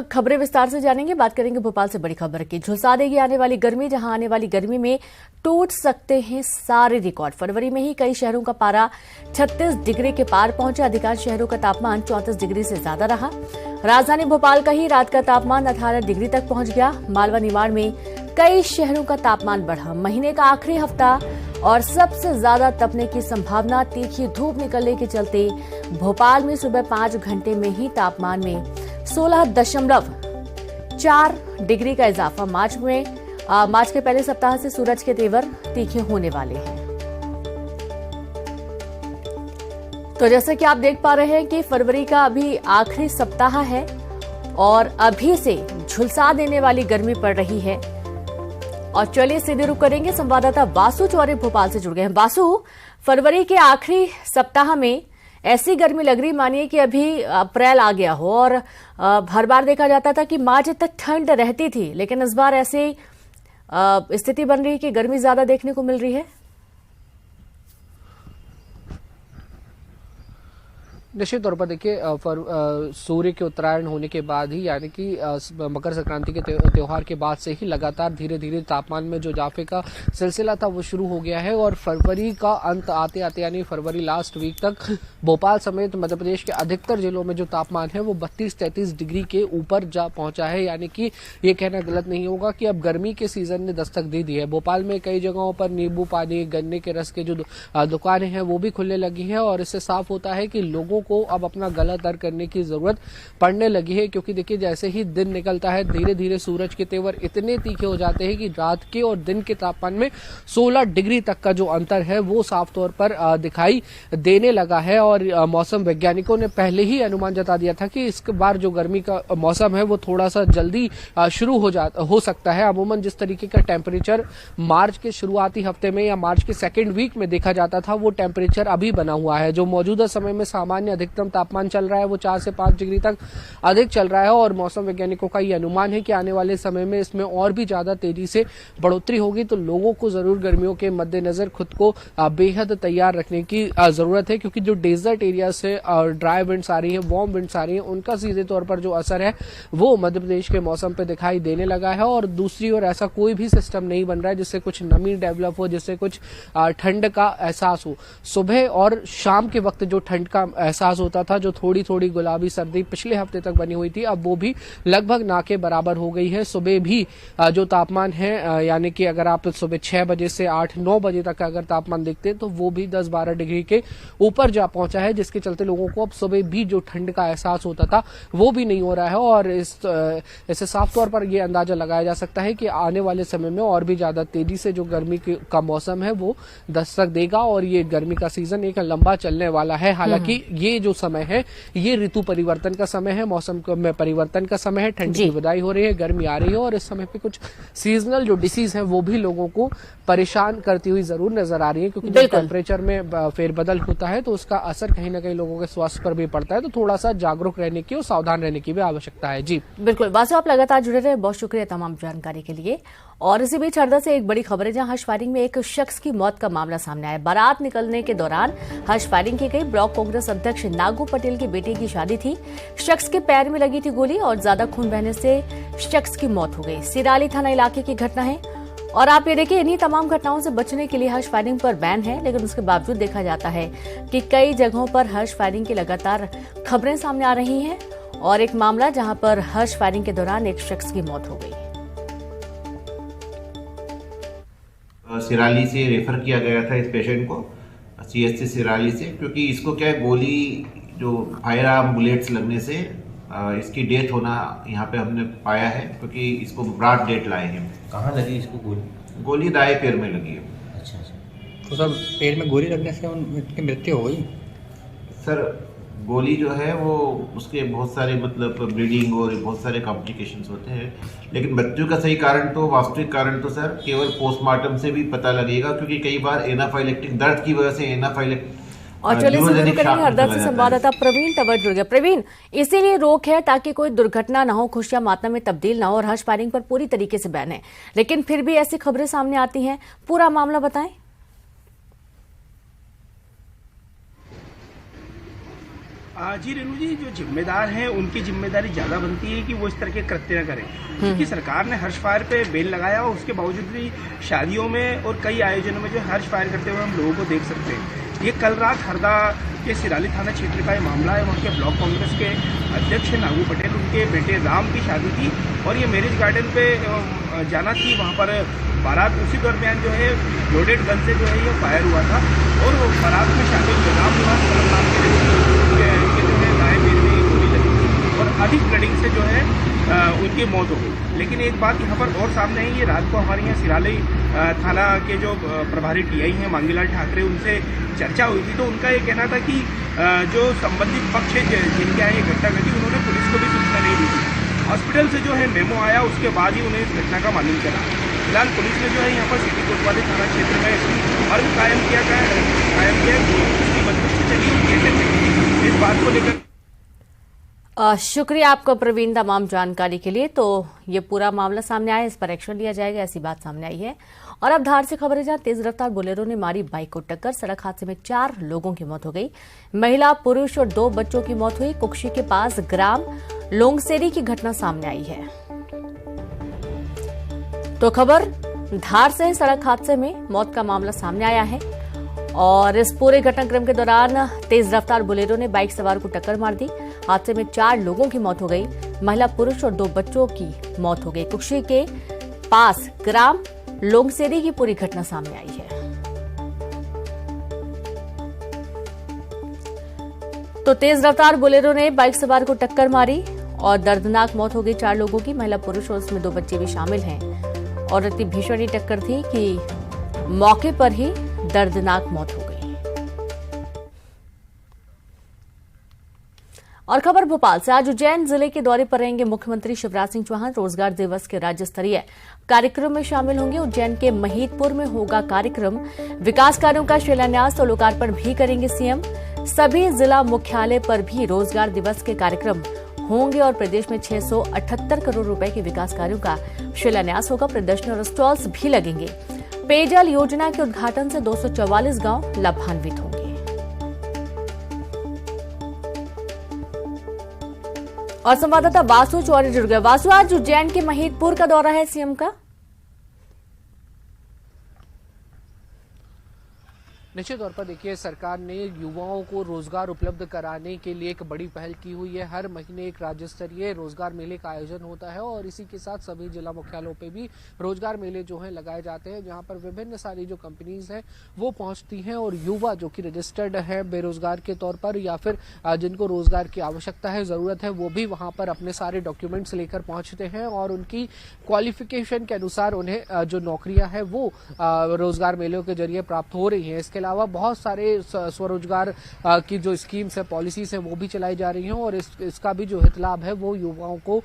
खबरें विस्तार से जानेंगे। बात करेंगे भोपाल से बड़ी खबर की। झुलसा देगी आने वाली गर्मी, जहां आने वाली गर्मी में टूट सकते हैं सारे रिकॉर्ड। फरवरी में ही कई शहरों का पारा 36 डिग्री के पार पहुंचा। अधिकांश शहरों का तापमान 34 डिग्री से ज्यादा रहा। राजधानी भोपाल का ही रात का तापमान 18 डिग्री तक पहुंच गया। मालवा निमाड़ में कई शहरों का तापमान बढ़ा। महीने का आखिरी हफ्ता और सबसे ज्यादा तपने की संभावना। तीखी धूप निकलने के चलते भोपाल में सुबह 5 घंटे में ही तापमान में 16.4 डिग्री का इजाफा। मार्च के पहले सप्ताह से सूरज के तेवर तीखे होने वाले हैं। तो जैसा कि आप देख पा रहे हैं कि फरवरी का अभी आखिरी सप्ताह है और अभी से झुलसा देने वाली गर्मी पड़ रही है। और चलिए सीधे रुक करेंगे, संवाददाता वासु चौरे भोपाल से जुड़ गए हैं। वासु, फरवरी के आखिरी सप्ताह में ऐसी गर्मी लग रही मानिए कि अभी अप्रैल आ गया हो, और हर बार देखा जाता था कि मार्च तक ठंड रहती थी, लेकिन इस बार ऐसी स्थिति बन रही है कि गर्मी ज्यादा देखने को मिल रही है। निश्चित तौर पर देखिए, सूर्य के उत्तरायण होने के बाद ही, यानी कि मकर संक्रांति के त्योहार के बाद से ही लगातार धीरे धीरे तापमान में जो इजाफे का सिलसिला था वो शुरू हो गया है। और फरवरी का अंत आते आते, यानी फरवरी लास्ट वीक तक भोपाल समेत मध्य प्रदेश के अधिकतर जिलों में जो तापमान है वो 32-33 डिग्री के ऊपर जा पहुंचा है। यानी कि ये कहना गलत नहीं होगा कि अब गर्मी के सीजन ने दस्तक दे दी है। भोपाल में कई जगहों पर नींबू पानी, गन्ने के रस के जो दुकानें हैं वो भी खुलने लगी हैं। और इससे साफ होता है कि लोगों को अब अपना गला तर करने की जरूरत पड़ने लगी है, क्योंकि देखिए जैसे ही दिन निकलता है धीरे धीरे सूरज के तेवर इतने तीखे हो जाते हैं कि रात के और दिन के तापमान में 16 डिग्री तक का जो अंतर है वो साफ तौर पर दिखाई देने लगा है। और मौसम वैज्ञानिकों ने पहले ही अनुमान जता दिया था कि इस बार जो गर्मी का मौसम है वो थोड़ा सा जल्दी शुरू हो सकता है। अमूमन जिस तरीके का टेम्परेचर मार्च के शुरुआती हफ्ते में या मार्च के सेकेंड वीक में देखा जाता था, वो टेम्परेचर अभी बना हुआ है। जो मौजूदा समय में सामान्य अधिकतम तापमान चल रहा है वो 4 से 5 डिग्री तक अधिक चल रहा है। और मौसम वैज्ञानिकों का ये अनुमान है कि आने वाले समय में इसमें और भी ज्यादा तेजी से बढ़ोतरी होगी। तो लोगों को जरूर गर्मियों के मद्देनजर खुद को बेहद तैयार रखने की जरूरत है, क्योंकि जो डेजर्ट एरिया से ड्राई विंड्स आ रही है, वार्म विंड्स आ रही है, उनका सीधे तौर पर जो असर है वो मध्य प्रदेश के मौसम पर दिखाई देने लगा है। और दूसरी ओर ऐसा कोई भी सिस्टम नहीं बन रहा है जिससे कुछ नमी डेवलप हो, जिससे कुछ ठंड का एहसास हो। सुबह और शाम के वक्त जो ठंड का एहसास होता था, जो थोड़ी थोड़ी गुलाबी सर्दी पिछले हफ्ते तक बनी हुई थी, अब वो भी लगभग ना के बराबर हो गई है। सुबह भी जो तापमान है, यानी कि अगर आप सुबह 6 बजे से 8-9 बजे तक का अगर तापमान देखते हैं तो वो भी 10-12 डिग्री के ऊपर जा पहुंचा है, जिसके चलते लोगों को अब सुबह भी जो ठंड का एहसास होता था वो भी नहीं हो रहा है। और इससे साफ तौर पर यह अंदाजा लगाया जा सकता है कि आने वाले समय में और भी ज्यादा तेजी से जो गर्मी का मौसम है वो दस्तक देगा और ये गर्मी का सीजन एक लंबा चलने वाला है। हालांकि ये जो समय है ये ऋतु परिवर्तन का समय है, मौसम में परिवर्तन का समय है, ठंड की विदाई हो रही है, गर्मी आ रही है। और इस समय पे कुछ सीजनल जो डिसीज है वो भी लोगों को परेशान करती हुई जरूर नजर आ रही है, क्योंकि जब टेम्परेचर में फेरबदल होता है तो उसका असर कहीं ना कहीं लोगों के स्वास्थ्य पर भी पड़ता है। तो थोड़ा सा जागरूक रहने की और सावधान रहने की भी आवश्यकता है। जी बिल्कुल वासु, आप लगातार जुड़े रहे, बहुत शुक्रिया तमाम जानकारी के लिए। और इसी बीच हरदा से एक बड़ी खबर है, जहां हर्ष फायरिंग में एक शख्स की मौत का मामला सामने आया। बारात निकलने के दौरान हर्ष फायरिंग की गई। ब्लॉक कांग्रेस अध्यक्ष नागू पटेल की बेटी की शादी थी। शख्स के पैर में लगी थी गोली और ज्यादा खून बहने से शख्स की मौत हो गई। सिराली थाना इलाके की घटना है। और आप ये देखिए, इन्हीं तमाम घटनाओं से बचने के लिए हर्ष फायरिंग पर बैन है, लेकिन उसके बावजूद देखा जाता है कि कई जगहों पर हर्ष फायरिंग की लगातार खबरें सामने आ रही हैं। और एक मामला जहां पर हर्ष फायरिंग के दौरान एक शख्स की मौत हो गई। सिराली से रेफर किया गया था इस पेशेंट को सीएचसी सिराली से, क्योंकि इसको क्या है, गोली जो फायर आर्म बुलेट्स लगने से इसकी डेथ होना यहाँ पे हमने पाया है, क्योंकि इसको ब्रॉड डेथ लाए हैं। कहाँ लगी इसको गोली? गोली दाएं पैर में लगी है। अच्छा। तो सर पैर में गोली लगने से उनकी मृत्यु हो गई? सर गोली जो है वो उसके बहुत सारे मतलब ब्लीडिंग और बहुत सारे कॉम्प्लिकेशंस होते हैं, लेकिन मृत्यु का सही कारण तो वास्तविक कारण तो सर केवल पोस्टमार्टम से भी पता लगेगा, क्योंकि कई बार एनाफाइलेक्टिक दर्द की वजह से एनाफाइलेक्टिक। और चलिए शुरू करेंगे हरदा से संवाददाता प्रवीण तंवर जुड़ गया। प्रवीण, इसीलिए रोक है ताकि कोई दुर्घटना न हो, खुशियां मातम में तब्दील न हो, और हर्ष फायरिंग पर पूरी तरीके से बैन है, लेकिन फिर भी ऐसी खबरें सामने आती हैं। पूरा मामला बताएं। जी रेणु जी, जो जिम्मेदार हैं उनकी जिम्मेदारी ज्यादा बनती है कि वो इस तरह के कृत्य न करें, क्योंकि सरकार ने हर्ष फायर पे बेल लगाया और उसके बावजूद भी शादियों में और कई आयोजनों में जो हर्ष फायर करते हुए हम लोगों को देख सकते हैं। ये कल रात हरदा के सिराली थाना क्षेत्र का ये मामला है। वहाँ के ब्लॉक कांग्रेस के अध्यक्ष नागू पटेल, उनके बेटे राम की शादी थी और ये मैरिज गार्डन पे जाना थी। वहाँ पर बारात, उसी दरमियान जो है लोडेड गन से जो है ये फायर हुआ था और वो बारात में शामिल राम निवास नाम के जो है दाएं पैर में गोली लगी थी और अधिक ब्लडिंग से जो है उनकी मौत हो गई। लेकिन एक बात यहाँ पर और सामने आई, ये रात को हमारे यहाँ सिराली थाना के जो प्रभारी टीआई हैं मांगीलाल ठाकरे, उनसे चर्चा हुई थी तो उनका ये कहना था कि जो संबंधित पक्ष है जिनके यहाँ ये घटना घटी, उन्होंने पुलिस को भी सूचना नहीं दी थी। हॉस्पिटल से जो है मेमो आया, उसके बाद ही उन्हें इस घटना का मालूम चला। फिलहाल पुलिस ने जो है यहाँ पर सिटी कोतवाली थाना क्षेत्र में मर्ग कायम किया उसकी मजबूत से चली और कैसे चली, इस बात को लेकर। शुक्रिया आपका प्रवीण तमाम जानकारी के लिए। तो ये पूरा मामला सामने आया, इस पर एक्शन लिया जाएगा, ऐसी बात सामने आई है। और अब धार से खबरें, जहां तेज रफ्तार बोलेरो ने मारी बाइक को टक्कर, सड़क हादसे में 4 लोगों की मौत हो गई। महिला, पुरुष और 2 बच्चों की मौत हुई। कुक्षी के पास ग्राम लोंगसेरी की घटना सामने आई है। तो खबर धार से, सड़क हादसे में मौत का मामला सामने आया है और इस पूरे घटनाक्रम के दौरान तेज रफ्तार बोलेरो ने बाइक सवार को टक्कर मार दी। हादसे में 4 लोगों की मौत हो गई। महिला, पुरुष और 2 बच्चों की मौत हो गई। कुक्षी के पास ग्राम लोंगसेरी की पूरी घटना सामने आई है। तो तेज रफ्तार बोलेरो ने बाइक सवार को टक्कर मारी और दर्दनाक मौत हो गई 4 लोगों की। महिला, पुरुष और उसमें 2 बच्चे भी शामिल हैं और इतनी भीषण टक्कर थी कि मौके पर ही दर्दनाक मौत हो गई। और खबर भोपाल से, आज उज्जैन जिले के दौरे पर रहेंगे मुख्यमंत्री शिवराज सिंह चौहान। रोजगार दिवस के राज्य स्तरीय कार्यक्रम में शामिल होंगे। उज्जैन के महिदपुर में होगा कार्यक्रम। विकास कार्यों का शिलान्यास और लोकार्पण भी करेंगे सीएम। सभी जिला मुख्यालय पर भी रोजगार दिवस के कार्यक्रम होंगे और प्रदेश में 678 करोड़ रुपए के विकास कार्यों का शिलान्यास होगा। प्रदर्शनी और स्टॉल्स भी लगेंगे। पेयजल योजना के उद्घाटन से 244 गांव लाभान्वित होंगे। और संवाददाता वासु चौरे जुड़ गए। वासु, आज उज्जैन के महिदपुर का दौरा है सीएम का। निश्चित तौर पर देखिए, सरकार ने युवाओं को रोजगार उपलब्ध कराने के लिए एक बड़ी पहल की हुई है। हर महीने एक राज्य स्तरीय रोजगार मेले का आयोजन होता है और इसी के साथ सभी जिला मुख्यालयों पे भी रोजगार मेले जो है लगाए जाते हैं, जहां पर विभिन्न सारी जो कंपनीज हैं वो पहुंचती हैं और युवा जो कि रजिस्टर्ड है बेरोजगार के तौर पर या फिर जिनको रोजगार की आवश्यकता है, जरूरत है, वो भी वहां पर अपने सारे डॉक्यूमेंट्स लेकर पहुंचते हैं और उनकी क्वालिफिकेशन के अनुसार उन्हें जो नौकरियां हैं वो रोजगार मेलों के जरिए प्राप्त हो रही है। इसके अलावा बहुत सारे स्वरोजगार की जो स्कीम्स है, पॉलिसीज है, वो भी चलाई जा रही हैं और इसका भी जो हित लाभ है वो युवाओं को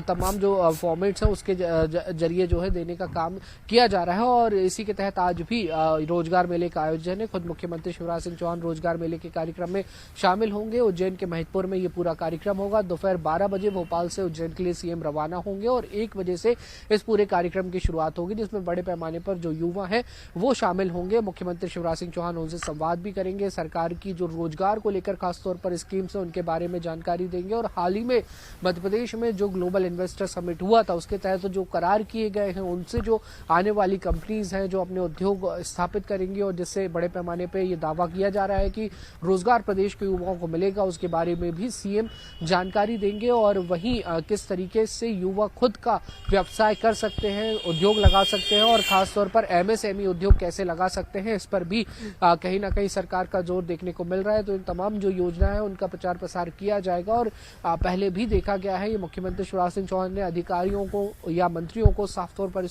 तमाम जो फॉर्मेट्स हैं उसके जरिए जो है देने का काम किया जा रहा है। और इसी के तहत आज भी रोजगार मेले का आयोजन है। खुद मुख्यमंत्री शिवराज सिंह चौहान रोजगार मेले के कार्यक्रम में शामिल होंगे। उज्जैन के महिदपुर में ये पूरा कार्यक्रम होगा। दोपहर 12 बजे भोपाल से उज्जैन के लिए सीएम रवाना होंगे और 1 बजे से इस पूरे कार्यक्रम की शुरुआत होगी, जिसमें बड़े पैमाने पर जो युवा है वो शामिल होंगे। मुख्यमंत्री शिवराज सिंह चौहान उनसे संवाद भी करेंगे। सरकार की जो रोजगार को लेकर खासतौर पर स्कीम्स है उनके बारे में जानकारी देंगे और हाल ही में मध्य प्रदेश में जो ग्लोबल इन्वेस्टर समिट हुआ था उसके तहत जो करार किए गए हैं उनसे जो आने वाली कंपनीज हैं जो अपने उद्योग स्थापित करेंगी और जिससे बड़े पैमाने पर यह दावा किया जा रहा है कि रोजगार प्रदेश के युवाओं को मिलेगा, उसके बारे में भी सीएम जानकारी देंगे। और वहीं किस तरीके से युवा खुद का व्यवसाय कर सकते हैं, उद्योग लगा सकते हैं और खासतौर पर एमएसएमई उद्योग कैसे लगा सकते हैं, इस पर भी कहीं ना कहीं सरकार का जोर देखने को मिल रहा है। तो इन तमाम जो योजना है उनका प्रचार प्रसार किया जाएगा। और पहले भी देखा गया है, ये मुख्यमंत्री शिवराज सिंह चौहान ने अधिकारियों को या मंत्रियों को साफ तौर पर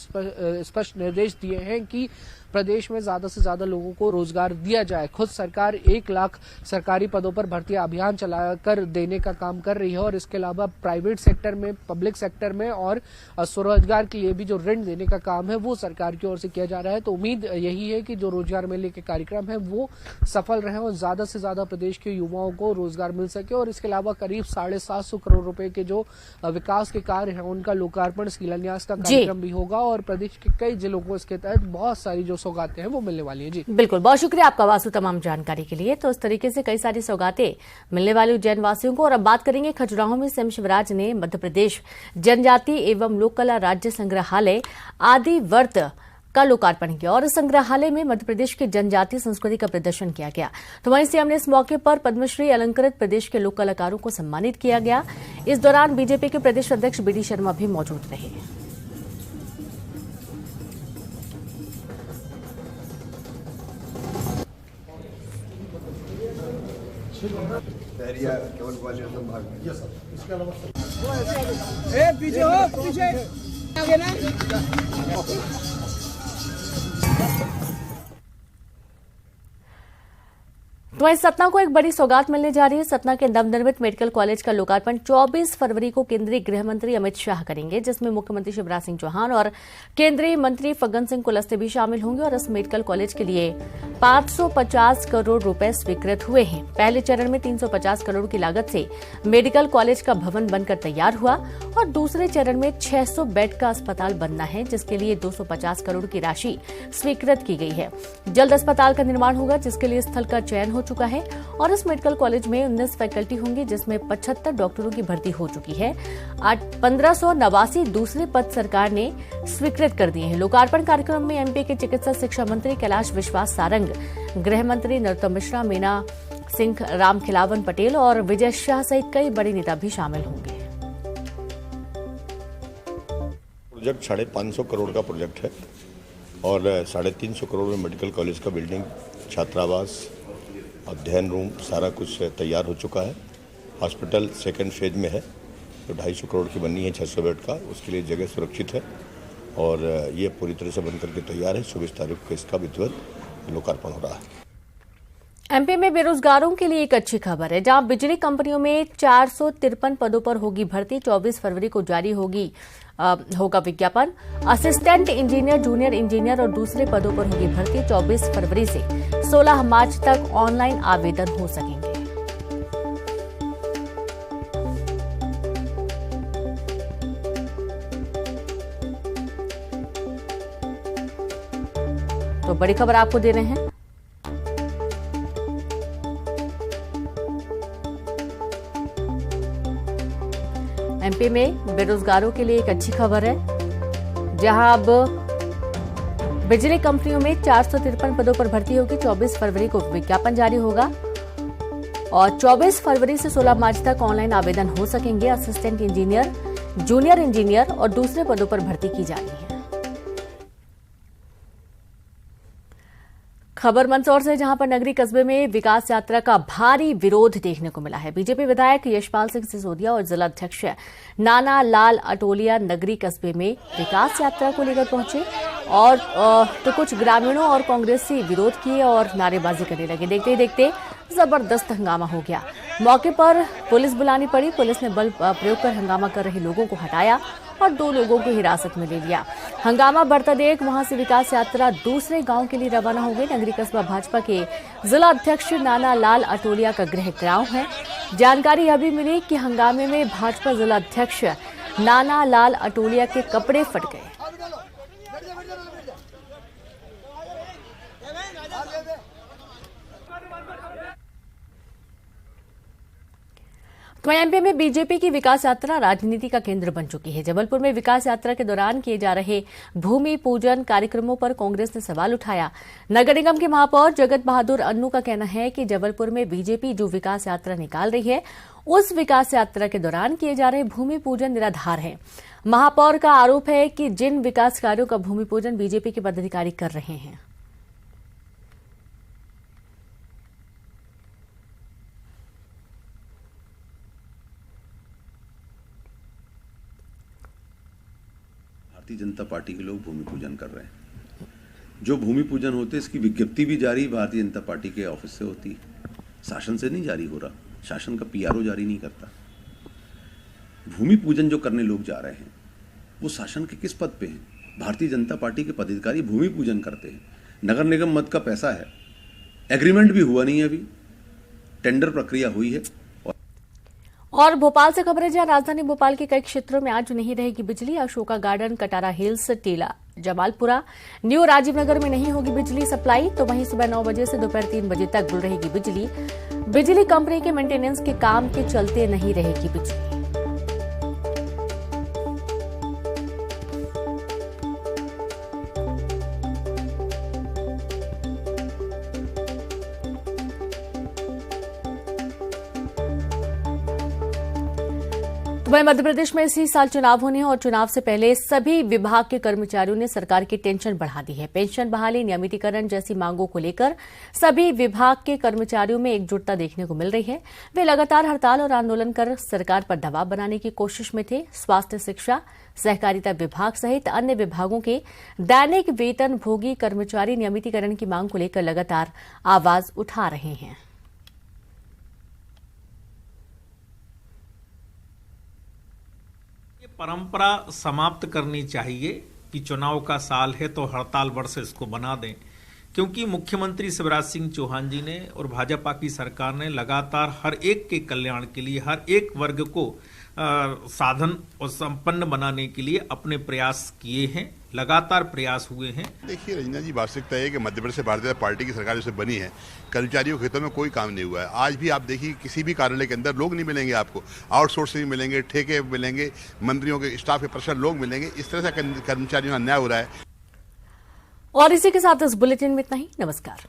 स्पष्ट निर्देश दिए हैं कि प्रदेश में ज्यादा से ज्यादा लोगों को रोजगार दिया जाए। खुद सरकार 1 लाख सरकारी पदों पर भर्ती अभियान चलाकर देने का काम कर रही है और इसके अलावा प्राइवेट सेक्टर में, पब्लिक सेक्टर में और स्वरोजगार के लिए भी जो ऋण देने का काम है वो सरकार की ओर से किया जा रहा है। तो उम्मीद यही है कि जो रोजगार मेले के कार्यक्रम है वो सफल रहे और ज्यादा से ज्यादा प्रदेश के युवाओं को रोजगार मिल सके। और इसके अलावा करीब 750 करोड़ रुपए के जो विकास के कार्य हैं उनका लोकार्पण, शिलान्यास का कार्यक्रम भी होगा और प्रदेश के कई जिलों को इसके तहत बहुत सारी जो सौगातें हैं वो मिलने वाली हैं। जी बिल्कुल, बहुत शुक्रिया आपका वासु तमाम जानकारी के लिए। तो इस तरीके से कई सारी सौगातें मिलने वाली उज्जैन वासियों को। और अब बात करेंगे खजुराहो में सीएम शिवराज ने मध्य प्रदेश जनजाति एवं लोक कला राज्य संग्रहालय आदिवर्त का लोकार्पण किया और इस संग्रहालय में मध्य प्रदेश की जनजातीय संस्कृति का प्रदर्शन किया गया। तो वहीं सीएम ने इस मौके पर पद्मश्री अलंकृत प्रदेश के लोक कलाकारों को सम्मानित किया गया। इस दौरान बीजेपी के प्रदेश अध्यक्ष बीडी शर्मा भी मौजूद रहे। पीछे हो, पीछे आगे ना। तो वहीं सतना को एक बड़ी सौगात मिलने जा रही है। सतना के नवनिर्मित मेडिकल कॉलेज का लोकार्पण 24 फरवरी को केंद्रीय गृह मंत्री अमित शाह करेंगे, जिसमें मुख्यमंत्री शिवराज सिंह चौहान और केंद्रीय मंत्री फग्गन सिंह कुलस्ते भी शामिल होंगे। और इस मेडिकल कॉलेज के लिए 550 करोड़ रुपए स्वीकृत हुए हैं। पहले चरण में 350 करोड़ की लागत से मेडिकल कॉलेज का भवन बनकर तैयार हुआ और दूसरे चरण में 600 बेड का अस्पताल बनना है, जिसके लिए 250 करोड़ की राशि स्वीकृत की गई है। जल्द अस्पताल का निर्माण होगा, जिसके लिए स्थल का चयन हो चुका है। और इस मेडिकल कॉलेज में 19 फैकल्टी होंगी, जिसमें 75 डॉक्टरों की भर्ती हो चुकी है। 1589 दूसरे पद सरकार ने स्वीकृत कर दिए हैं। लोकार्पण कार्यक्रम में एमपी के चिकित्सा शिक्षा मंत्री कैलाश विश्वास सारंग, गृह मंत्री नरोत्तम मिश्रा, मीना सिंह, राम खिलावन पटेल और विजय शाह सहित कई बड़े नेता भी शामिल होंगे। प्रोजेक्ट 550 करोड़ का प्रोजेक्ट है और 350 करोड़ में मेडिकल कॉलेज का बिल्डिंग, छात्रावास, अध्ययन रूम सारा कुछ तैयार हो चुका है। हॉस्पिटल सेकंड फेज में है, तो 250 करोड़ की बननी है 600 बेड का, उसके लिए जगह सुरक्षित है और ये पूरी तरह से बनकर के तैयार है। 24 तारीख को इसका विधिवत लोकार्पण हो रहा है। एमपी में बेरोजगारों के लिए एक अच्छी खबर है, जहां बिजली कंपनियों में 453 पदों पर होगी भर्ती। 24 फरवरी को जारी होगा विज्ञापन। असिस्टेंट इंजीनियर, जूनियर इंजीनियर और दूसरे पदों पर होगी भर्ती। 24 फरवरी से 16 मार्च तक ऑनलाइन आवेदन हो सकेंगे। तो बड़ी खबर आपको दे रहे हैं। एमपी में बेरोजगारों के लिए एक अच्छी खबर है, जहां अब बिजली कंपनियों में 453 पदों पर भर्ती होगी। 24 फरवरी को विज्ञापन जारी होगा और 24 फरवरी से 16 मार्च तक ऑनलाइन आवेदन हो सकेंगे। असिस्टेंट इंजीनियर, जूनियर इंजीनियर और दूसरे पदों पर भर्ती की जा रही है। खबर मंदसौर से, जहां पर नगरी कस्बे में विकास यात्रा का भारी विरोध देखने को मिला है। बीजेपी विधायक यशपाल सिंह सिसोदिया और जिला अध्यक्ष नाना लाल अटोलिया नगरी कस्बे में विकास यात्रा को लेकर पहुंचे और तो कुछ ग्रामीणों और कांग्रेसी विरोध किए और नारेबाजी करने लगे। देखते ही देखते जबरदस्त हंगामा हो गया। मौके पर पुलिस बुलानी पड़ी। पुलिस ने बल प्रयोग कर हंगामा कर रहे लोगों को हटाया और 2 लोगों को हिरासत में ले लिया। हंगामा बढ़ता देख वहां से विकास यात्रा दूसरे गांव के लिए रवाना हो गई। नगरी कस्बा भाजपा के जिला अध्यक्ष नाना लाल अटोलिया का गृह गांव है। जानकारी यह भी मिली कि हंगामे में भाजपा जिला अध्यक्ष नाना लाल अटोलिया के कपड़े फट गए। तो एमपी में बीजेपी की विकास यात्रा राजनीति का केंद्र बन चुकी है। जबलपुर में विकास यात्रा के दौरान किए जा रहे भूमि पूजन कार्यक्रमों पर कांग्रेस ने सवाल उठाया। नगर निगम के महापौर जगत बहादुर अन्नू का कहना है कि जबलपुर में बीजेपी जो विकास यात्रा निकाल रही है, उस विकास यात्रा के दौरान किए जा रहे भूमि पूजन निराधार है। महापौर का आरोप है कि जिन विकास कार्यों का भूमि पूजन बीजेपी के पदाधिकारी कर रहे हैं, भारतीय जनता पार्टी के लोग भूमि पूजन कर रहे हैं। जो भूमि पूजन होते इसकी विज्ञप्ति भी जारी भारतीय जनता पार्टी के ऑफिस से होती है, शासन से नहीं जारी हो रहा। शासन का पीआरओ जारी नहीं करता। भूमि पूजन जो करने लोग जा रहे हैं वो शासन के किस पद पे हैं? भारतीय जनता पार्टी के पदाधिकारी भूमि पूजन करते हैं। नगर निगम मद का पैसा है, एग्रीमेंट भी हुआ नहीं है, अभी टेंडर प्रक्रिया हुई है। और भोपाल से खबर है, जहां राजधानी भोपाल के कई क्षेत्रों में आज नहीं रहेगी बिजली। अशोका गार्डन, कटारा हिल्स, टीला जमालपुरा न्यू राजीव नगर में नहीं होगी बिजली सप्लाई, तो वहीं सुबह 9 बजे से दोपहर 3 बजे तक गुल रहेगी बिजली। बिजली कंपनी के मेंटेनेंस के काम के चलते नहीं रहेगी बिजली। वहीं मध्य प्रदेश में इसी साल चुनाव होने हैं और चुनाव से पहले सभी विभाग के कर्मचारियों ने सरकार की टेंशन बढ़ा दी है। पेंशन बहाली, नियमितीकरण जैसी मांगों को लेकर सभी विभाग के कर्मचारियों में एकजुटता देखने को मिल रही है। वे लगातार हड़ताल और आंदोलन कर सरकार पर दबाव बनाने की कोशिश में थे। स्वास्थ्य, शिक्षा, सहकारिता विभाग सहित अन्य विभागों के दैनिक वेतन भोगी कर्मचारी नियमितीकरण की मांग को लेकर लगातार आवाज उठा रहे हैं। परंपरा समाप्त करनी चाहिए कि चुनाव का साल है तो हड़ताल वर्ष इसको बना दें, क्योंकि मुख्यमंत्री शिवराज सिंह चौहान जी ने और भाजपा की सरकार ने लगातार हर एक के कल्याण के लिए, हर एक वर्ग को साधन और संपन्न बनाने के लिए अपने प्रयास किए हैं, लगातार प्रयास हुए हैं। देखिए रंजना जी, वास्तविकता है कि मध्य प्रदेश से भारतीय जनता पार्टी की सरकार जैसे बनी है, कर्मचारियों के हितों में कोई काम नहीं हुआ है। आज भी आप देखिए किसी भी कार्यालय के अंदर लोग नहीं मिलेंगे आपको, आउटसोर्सिंग मिलेंगे, ठेके मिलेंगे, मंत्रियों के स्टाफ के पर्सनल लोग मिलेंगे। इस तरह से कर्मचारियों का अन्याय हो रहा है। और इसी के साथ इस बुलेटिन में इतना ही। नमस्कार।